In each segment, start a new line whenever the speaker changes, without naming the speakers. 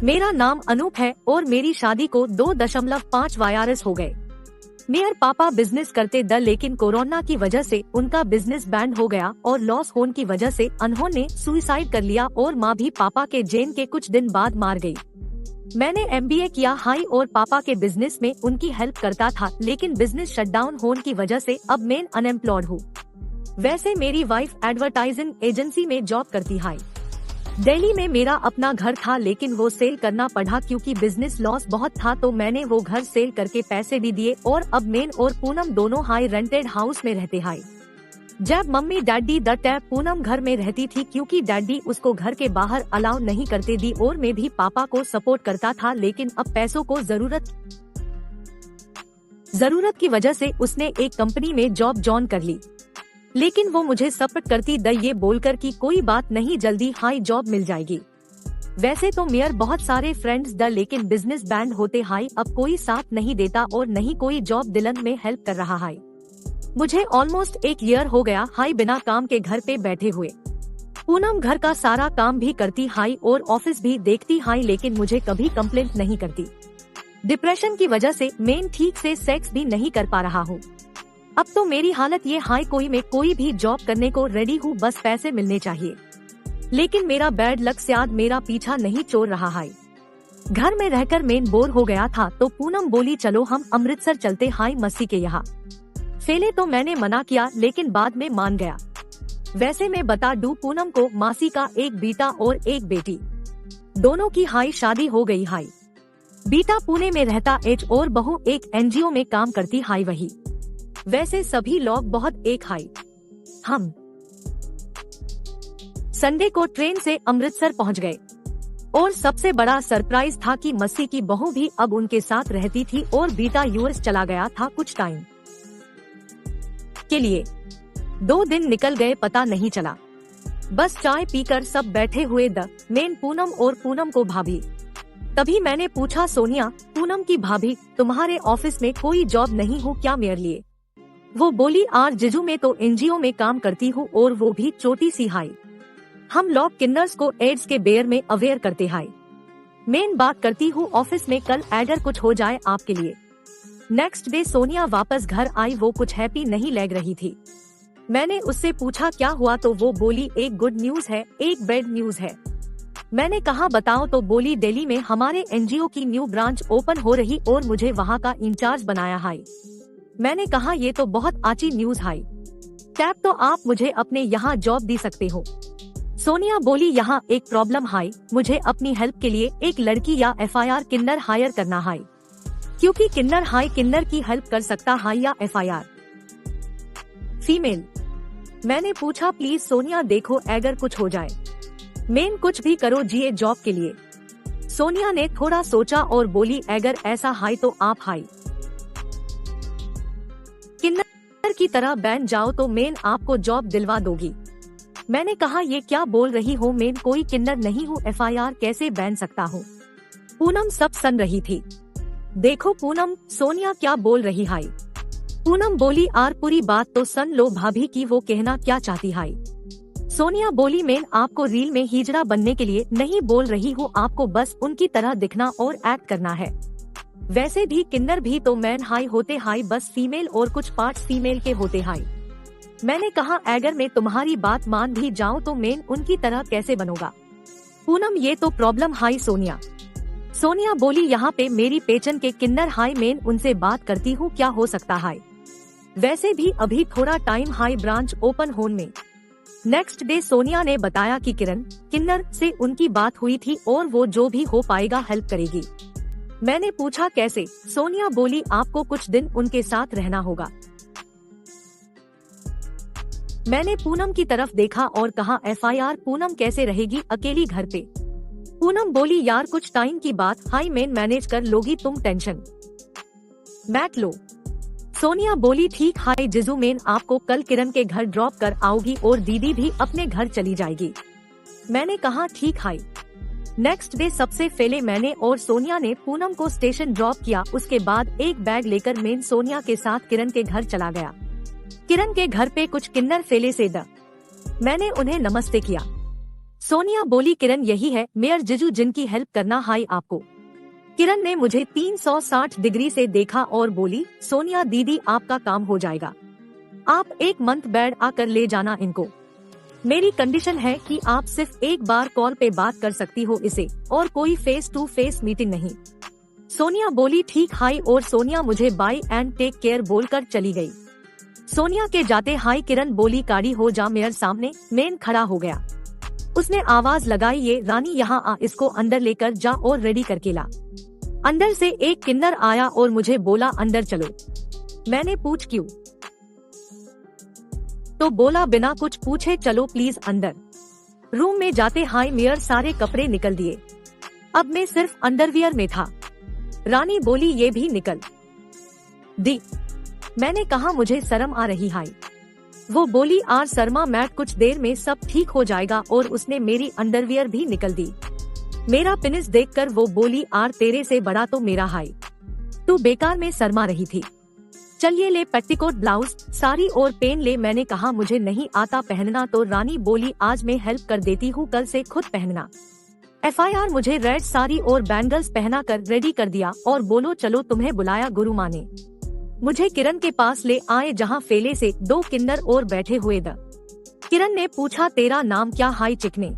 मेरा नाम अनूप है और मेरी शादी को 2.5 वायरस हो गए। मेरे पापा बिजनेस करते द लेकिन कोरोना की वजह से उनका बिजनेस बैंड हो गया और लॉस होने की वजह से उन्होंने सुसाइड कर लिया और माँ भी पापा के जेन के कुछ दिन बाद मार गई। मैंने MBA किया हाई और पापा के बिजनेस में उनकी हेल्प करता था, लेकिन बिजनेस शटडाउन होने की वजह से अब मैं अनएम्प्लॉयड हूँ। वैसे मेरी वाइफ एडवर्टाइजिंग एजेंसी में जॉब करती है। दिल्ली में मेरा अपना घर था लेकिन वो सेल करना पड़ा क्योंकि बिजनेस लॉस बहुत था, तो मैंने वो घर सेल करके पैसे भी दिए और अब मैं और पूनम दोनों हाई रेंटेड हाउस में रहते हैं। जब mummy daddy the tap Poonam घर में रहती थी क्योंकि डैडी उसको घर के बाहर अलाउ नहीं करते दी और मैं भी पापा को सपोर्ट करता था, लेकिन अब पैसों को जरूरत की वजह से उसने एक कंपनी में जॉब ज्वाइन कर ली, लेकिन वो मुझे सपोर्ट करती द ये बोलकर कि कोई बात नहीं, जल्दी हाई जॉब मिल जाएगी। वैसे तो मेरे बहुत सारे फ्रेंड्स द लेकिन बिजनेस बैंड होते हाई अब कोई साथ नहीं देता और नहीं कोई जॉब दिलन में हेल्प कर रहा है। मुझे ऑलमोस्ट 1 ईयर हो गया हाई बिना काम के घर पे बैठे हुए। पूनम घर का सारा काम भी करती हाई और ऑफिस भी देखती हाई, लेकिन मुझे कभी कंप्लेंट नहीं करती। डिप्रेशन की वजह से मैं ठीक से सेक्स भी नहीं कर पा रहा हूँ। अब तो मेरी हालत ये हाई मैं कोई भी जॉब करने को रेडी हूँ, बस पैसे मिलने चाहिए। लेकिन मेरा बैड लक शायद मेरा पीछा नहीं छोड़ रहा है। घर में रहकर मैं बोर हो गया था तो पूनम बोली चलो हम अमृतसर चलते हाई मस्सी के यहाँ। पहले तो मैंने मना किया लेकिन बाद में मान गया। वैसे मैं बता दूं पूनम को मासी का एक बेटा और एक बेटी, दोनों की हाई शादी हो गई हाई। बेटा पुणे में रहता एच और बहू एक NGO में काम करती हाई वही। वैसे सभी लोग बहुत एक हाई। हम संडे को ट्रेन से अमृतसर पहुंच गए और सबसे बड़ा सरप्राइज था कि मस्सी की बहू भी अब उनके साथ रहती थी और बेटा US चला गया था कुछ टाइम के लिए। 2 दिन निकल गए पता नहीं चला। बस चाय पीकर सब बैठे हुए द मैं पूनम और पूनम को भाभी। तभी मैंने पूछा सोनिया पूनम की भाभी तुम्हारे ऑफिस में कोई जॉब नहीं हो क्या मेरे लिए? वो बोली आर जिजू में तो NGO में काम करती हूँ और वो भी छोटी सी हाई। हम लोग किन्नर्स को एड्स के बेर में अवेयर करते हैं। मेन बात करती हूँ ऑफिस में कल एडर कुछ हो जाए आपके लिए। नेक्स्ट डे सोनिया वापस घर आई, वो कुछ हैप्पी नहीं लग रही थी। मैंने उससे पूछा क्या हुआ तो वो बोली एक गुड न्यूज है एक बैड न्यूज है। मैंने कहा बताओ तो बोली दिल्ली में हमारे NGO की न्यू ब्रांच ओपन हो रही और मुझे वहाँ का इंचार्ज बनाया है। मैंने कहा ये तो बहुत अच्छी न्यूज है, टैप तो आप मुझे अपने यहाँ जॉब दे सकते हो। सोनिया बोली यहाँ एक प्रॉब्लम है, मुझे अपनी हेल्प के लिए एक लड़की या FIR किन्नर हायर करना है, क्योंकि किन्नर हाई किन्नर की हेल्प कर सकता है या FIR फीमेल। मैंने पूछा प्लीज सोनिया देखो अगर कुछ हो जाए मेन कुछ भी करो जिए जॉब के लिए। सोनिया ने थोड़ा सोचा और बोली अगर ऐसा है तो आप हाई किन्नर की तरह बैन जाओ तो मैं आपको जॉब दिलवा दोगी। मैंने कहा ये क्या बोल रही हो, मैं कोई किन्नर नहीं हूँ, FIR कैसे बैन सकता हूँ। पूनम सब सुन रही थी। देखो पूनम सोनिया क्या बोल रही है। पूनम बोली आर पूरी बात तो सुन लो भाभी की वो कहना क्या चाहती है। सोनिया बोली मैं आपको रील में हिजड़ा बनने के लिए नहीं बोल रही हूँ, आपको बस उनकी तरह दिखना और एक्ट करना है। वैसे भी किन्नर भी तो मैन हाई होते हाई, बस फीमेल और कुछ पार्ट्स फीमेल के होते हाई। मैंने कहा अगर मैं तुम्हारी बात मान भी जाऊँ तो मैं उनकी तरह कैसे बनूंगा। पूनम ये तो प्रॉब्लम हाई सोनिया। सोनिया बोली यहाँ पे मेरी पेचन के किन्नर हाई, मैं उनसे बात करती हूँ क्या हो सकता है। वैसे भी अभी थोड़ा टाइम हाई ब्रांच ओपन होने में। नेक्स्ट डे सोनिया ने बताया कि किरण किन्नर से उनकी बात हुई थी और वो जो भी हो पाएगा हेल्प करेगी। मैंने पूछा कैसे। सोनिया बोली आपको कुछ दिन उनके साथ रहना होगा। मैंने पूनम की तरफ देखा और कहा FIR पूनम कैसे रहेगी अकेली घर पे। पूनम बोली यार कुछ टाइम की बात, हाई मैं मैनेज कर लोगी, तुम टेंशन मत लो। सोनिया बोली ठीक हाई जिजू, मैं आपको कल किरण के घर ड्रॉप कर आऊंगी और दीदी भी अपने घर चली जाएगी। मैंने कहा ठीक हाई। नेक्स्ट डे सबसे पहले मैंने और सोनिया ने पूनम को स्टेशन ड्रॉप किया। उसके बाद एक बैग लेकर मैं सोनिया के साथ किरण के घर चला गया। किरण के घर पे कुछ किन्नर फेले से मैंने उन्हें नमस्ते किया। सोनिया बोली किरण यही है मेयर जीजू जिनकी हेल्प करना। हाई आपको। किरण ने मुझे 360 डिग्री से देखा और बोली सोनिया दीदी आपका काम हो जाएगा, आप एक मंथ बेड आकर ले जाना इनको। मेरी कंडीशन है कि आप सिर्फ एक बार कॉल पे बात कर सकती हो इसे, और कोई फेस टू फेस मीटिंग नहीं। सोनिया बोली ठीक हाई, और सोनिया मुझे बाय एंड टेक केयर बोलकर चली गई। सोनिया के जाते हाई किरण बोली काड़ी हो जा मेयर सामने। मेन खड़ा हो गया, उसने आवाज लगाई ये रानी यहाँ आ, इसको अंदर लेकर जा और रेडी करके ला। अंदर से एक किन्नर आया और मुझे बोला अंदर चलो। मैंने पूछ क्यों, तो बोला बिना कुछ पूछे चलो प्लीज अंदर। रूम में जाते हाई मेयर सारे कपड़े निकल दिए, अब मैं सिर्फ अंडरवियर में था। रानी बोली ये भी निकल दी। मैंने कहा मुझे शर्म आ रही हाई। वो बोली आर शर्मा मैट, कुछ देर में सब ठीक हो जाएगा, और उसने मेरी अंडरवियर भी निकल दी। मेरा पिनिस देखकर वो बोली आर तेरे से बड़ा तो मेरा हाई, तू बेकार में शर्मा रही थी। चलिए ले पेटीकोट ब्लाउज साड़ी और पेन ले। मैंने कहा मुझे नहीं आता पहनना, तो रानी बोली आज मैं हेल्प कर देती हूँ, कल से खुद पहनना। FIR मुझे रेड साड़ी और बैंगल्स पहना कर रेडी कर दिया और बोलो चलो तुम्हें बुलाया गुरु माँ ने। मुझे किरण के पास ले आए जहाँ फेले से 2 किन्नर और बैठे हुए द। किरण ने पूछा तेरा नाम क्या हाई चिकने।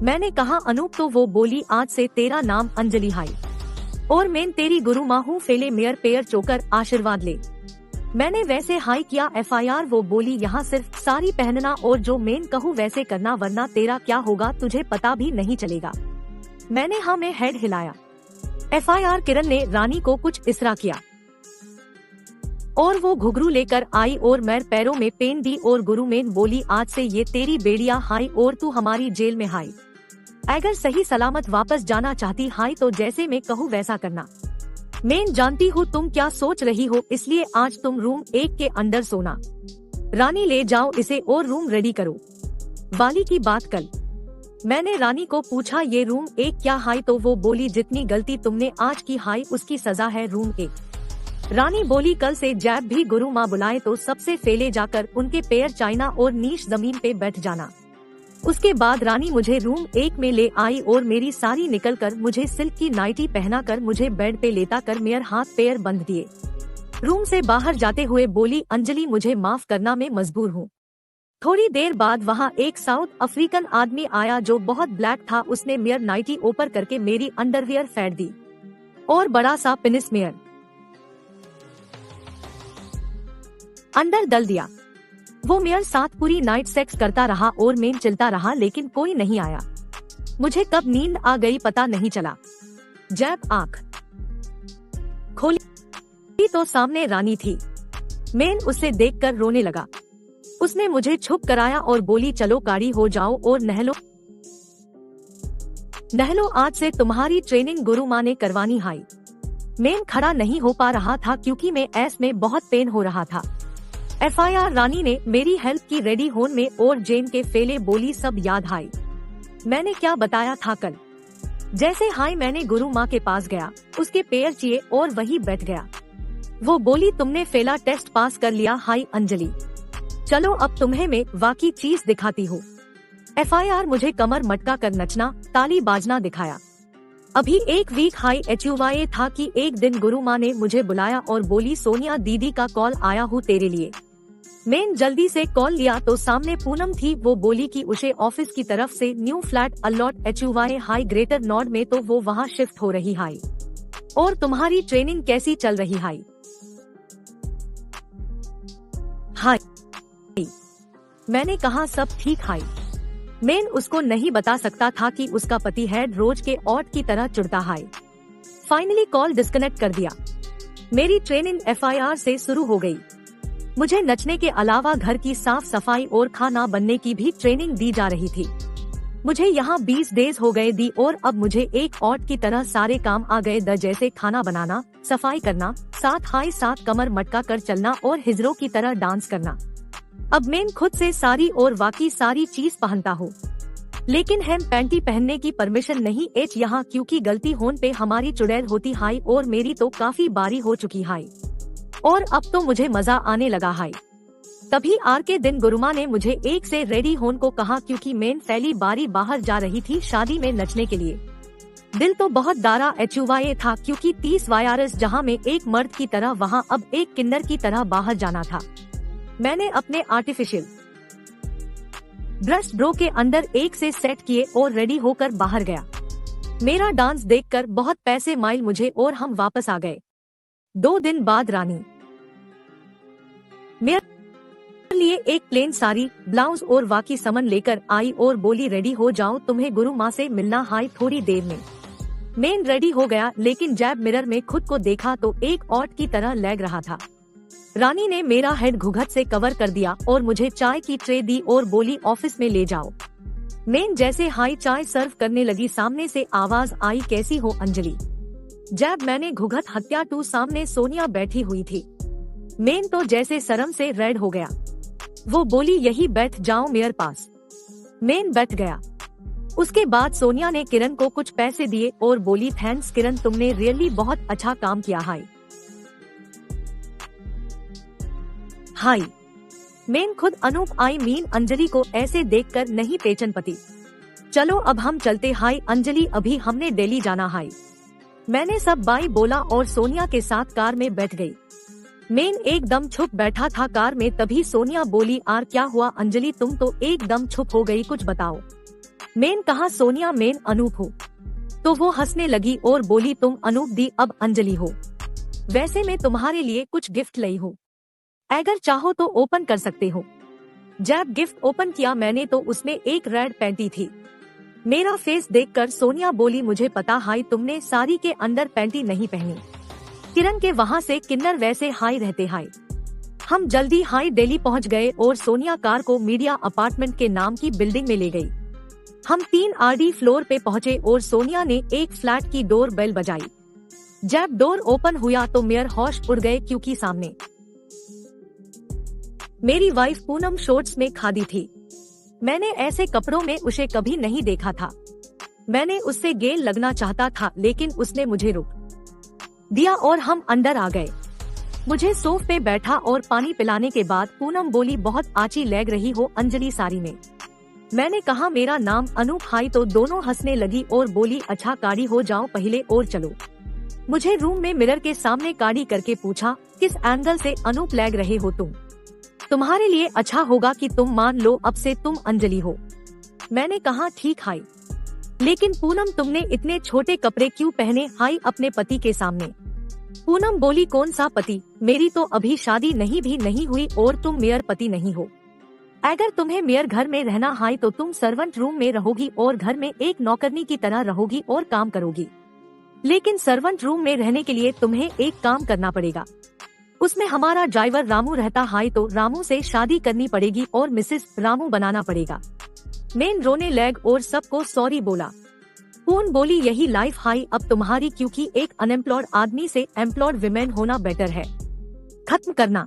मैंने कहा अनूप, तो वो बोली आज से तेरा नाम अंजलि हाई, और मैं तेरी गुरु माँ हूँ, फेले मेयर पेयर चोकर आशीर्वाद ले। मैंने वैसे हाई किया। FIR वो बोली यहाँ सिर्फ साड़ी पहनना और जो मैं कहूँ वैसे करना, वरना तेरा क्या होगा तुझे पता भी नहीं चलेगा। मैंने हाँ में हेड हिलाया। FIR किरण ने रानी को कुछ इशारा किया और वो घुघरू लेकर आई और मैं पैरों में पेन दी, और गुरु मेन बोली आज से ये तेरी बेड़िया हाई, और तू हमारी जेल में हाई। अगर सही सलामत वापस जाना चाहती हाई तो जैसे मैं कहूँ वैसा करना। मैं जानती हूँ तुम क्या सोच रही हो, इसलिए आज तुम रूम 1 के अंदर सोना। रानी ले जाओ इसे और रूम रेडी करो, वाली की बात कल। मैंने रानी को पूछा ये रूम 1 क्या हाई, तो वो बोली जितनी गलती तुमने आज की हाई उसकी सजा है रूम 1। रानी बोली कल से जब भी गुरु माँ बुलाए तो सबसे फेले जाकर उनके पैर चाइना और नीच जमीन पे बैठ जाना। उसके बाद रानी मुझे रूम 1 में ले आई और मेरी साड़ी निकल कर मुझे सिल्क की नाइटी पहना कर मुझे बेड पे लेटा कर मेयर हाथ पैर बंध दिए। रूम से बाहर जाते हुए बोली अंजलि मुझे माफ करना, मैं मजबूर हूँ। थोड़ी देर बाद वहाँ एक साउथ अफ्रीकन आदमी आया जो बहुत ब्लैक था। उसने मेयर नाइटी ऊपर करके मेरी अंडरवियर फेंक दी और बड़ा सा पिनिस मेयर अंदर डल दिया। वो मेयर साथ पूरी नाइट सेक्स करता रहा और मैं चिल्ता रहा, लेकिन कोई नहीं आया। मुझे कब नींद आ गई पता नहीं चला। जब आँख खोली तो सामने रानी थी। मैं उसे देखकर रोने लगा। उसने मुझे छुप कराया और बोली चलो काड़ी हो जाओ और नहलो, आज से तुम्हारी ट्रेनिंग गुरु माँ ने करवानी हाई। मैं खड़ा नहीं हो पा रहा था क्योंकि मैं ऐस में बहुत पेन हो रहा था। FIR रानी ने मेरी हेल्प की रेडी होने में, और जेन के फेले बोली सब याद हाई मैंने क्या बताया था कल। जैसे हाई मैंने गुरु माँ के पास गया, उसके पैर चिए और वही बैठ गया। वो बोली तुमने फेला टेस्ट पास कर लिया हाई अंजलि, चलो अब तुम्हें मैं वाकई चीज दिखाती हूँ। FIR मुझे कमर मटका कर नचना ताली बाजना दिखाया। अभी 1 वीक हाई HUY था कि एक दिन गुरु माँ ने मुझे बुलाया और बोली सोनिया दीदी का कॉल आया हूँ तेरे लिए। मैं जल्दी से कॉल लिया तो सामने पूनम थी। वो बोली कि उसे ऑफिस की तरफ से न्यू फ्लैट अलॉट HUY हाई ग्रेटर नॉर्ड में, तो वो वहाँ शिफ्ट हो रही हाई। और तुम्हारी ट्रेनिंग कैसी चल रही हाई? हाई मैंने कहा सब ठीक हाई। मैं उसको नहीं बता सकता था कि उसका पति हेड रोज के औट की तरह चिढ़ता हाई। फाइनली कॉल डिस्कनेक्ट कर दिया। मेरी ट्रेनिंग FIR से शुरू हो गई। मुझे नचने के अलावा घर की साफ सफाई और खाना बनने की भी ट्रेनिंग दी जा रही थी। मुझे यहाँ 20 डेज हो गए दी और अब मुझे एक औट की तरह सारे काम आ गए द, जैसे खाना बनाना, सफाई करना, साथ कमर मटका कर चलना और हिजरों की तरह डांस करना। अब मैं खुद से सारी और वाकई सारी चीज पहनता हूँ, लेकिन हेम पैंटी पहनने की परमिशन नहीं एच यहाँ, क्योंकि गलती होने पे हमारी चुड़ैल होती हाई, और मेरी तो काफी बारी हो चुकी हाई, और अब तो मुझे मजा आने लगा हाई। तभी आर के दिन गुरुमा ने मुझे एक से रेडी होने को कहा, क्योंकि मैं पहली बारी बाहर जा रही थी शादी में नचने के लिए। दिल तो बहुत दारा एचुवाए था, क्योंकि 30 वायरस जहां मैं एक मर्द की तरह वहां अब एक किन्नर की तरह बाहर जाना था। मैंने अपने आर्टिफिशियल ब्रेस्ट ब्रो के अंदर एक से सेट किए और रेडी होकर बाहर गया। मेरा डांस देखकर बहुत पैसे माइल मुझे और हम वापस आ गए। 2 दिन बाद रानी मेरे लिए एक प्लेन साड़ी, ब्लाउज और वाकी समन लेकर आई और बोली, रेडी हो जाओ, तुम्हें गुरु माँ से मिलना है थोड़ी देर में। मैं रेडी हो गया, लेकिन जब मिरर में खुद को देखा तो एक औरत की तरह लग रहा था। रानी ने मेरा हेड घूंघट से कवर कर दिया और मुझे चाय की ट्रे दी और बोली, ऑफिस में ले जाओ। मैं जैसे हाई चाय सर्व करने लगी, सामने से आवाज आई, कैसी हो अंजलि। जब मैंने घूंघट हत्या टू सामने सोनिया बैठी हुई थी। मैं तो जैसे शर्म से रेड हो गया। वो बोली, यही बैठ जाओ मेरे पास। मैं बैठ गया। उसके बाद सोनिया ने किरण को कुछ पैसे दिए और बोली, थैंक्स किरण, तुमने रियली बहुत अच्छा काम किया। हाय मैं खुद अनूप अंजलि को ऐसे देखकर नहीं पेचन पती। चलो अब हम चलते। हाय अंजलि, अभी हमने दिल्ली जाना है। मैंने सब बाई बोला और सोनिया के साथ कार में बैठ गई। मैं एकदम छुप बैठा था कार में, तभी सोनिया बोली, आर क्या हुआ अंजलि, तुम तो एकदम छुप हो गई, कुछ बताओ। मैं कहा, सोनिया मैं अनूप हूँ। तो वो हंसने लगी और बोली, तुम अनूप दी अब अंजलि हो। वैसे मैं तुम्हारे लिए कुछ गिफ्ट लाई हूँ, अगर चाहो तो ओपन कर सकते हो। जब गिफ्ट ओपन किया मैंने तो उसमें एक रेड पैंटी थी। मेरा फेस देखकर सोनिया बोली, मुझे पता है तुमने साड़ी के अंदर पैंटी नहीं पहनी। किरण के वहाँ से किन्नर वैसे हाई रहते हैं। हम जल्दी हाई दिल्ली पहुँच गए और सोनिया कार को मीडिया अपार्टमेंट के नाम की बिल्डिंग में ले गई। हम 3 आरडी फ्लोर पे पहुँचे और सोनिया ने एक फ्लैट की डोर बेल बजाई। जब डोर ओपन हुआ तो मेरे होश उड़ गए, क्योंकि सामने मेरी वाइफ पूनम शॉर्ट्स में खादी थी। मैंने ऐसे कपड़ों में उसे कभी नहीं देखा था। मैंने उससे गेल लगना चाहता था, लेकिन उसने मुझे रोक दिया और हम अंदर आ गए। मुझे सोफ पे बैठा और पानी पिलाने के बाद पूनम बोली, बहुत आची लग रही हो अंजलि साड़ी में। मैंने कहा, मेरा नाम अनूप है। तो दोनों हंसने लगी और बोली, अच्छा काड़ी हो जाओ पहले और चलो। मुझे रूम में मिरर के सामने काड़ी करके पूछा, किस एंगल से अनूप लग रहे हो तुम? तुम्हारे लिए अच्छा होगा कि तुम मान लो अब से तुम अंजलि हो। मैंने कहा, ठीक है, लेकिन पूनम तुमने इतने छोटे कपड़े क्यों पहने हाई अपने पति के सामने? पूनम बोली, कौन सा पति, मेरी तो अभी शादी नहीं हुई और तुम मेयर पति नहीं हो। अगर तुम्हें मेयर घर में रहना है तो तुम सर्वेंट रूम में रहोगी और घर में एक नौकरनी की तरह रहोगी और काम करोगी। लेकिन सर्वेंट रूम में रहने के लिए तुम्हें एक काम करना पड़ेगा। उसमें हमारा ड्राइवर रामू रहता है, तो रामू से शादी करनी पड़ेगी और मिसेस रामू बनाना पड़ेगा। मैं रोने लग और सबको सॉरी बोला। पून बोली, यही लाइफ है अब तुम्हारी, क्योंकि एक अनएम्प्लॉयड आदमी से एम्प्लॉयड विमेन होना बेटर है। खत्म करना।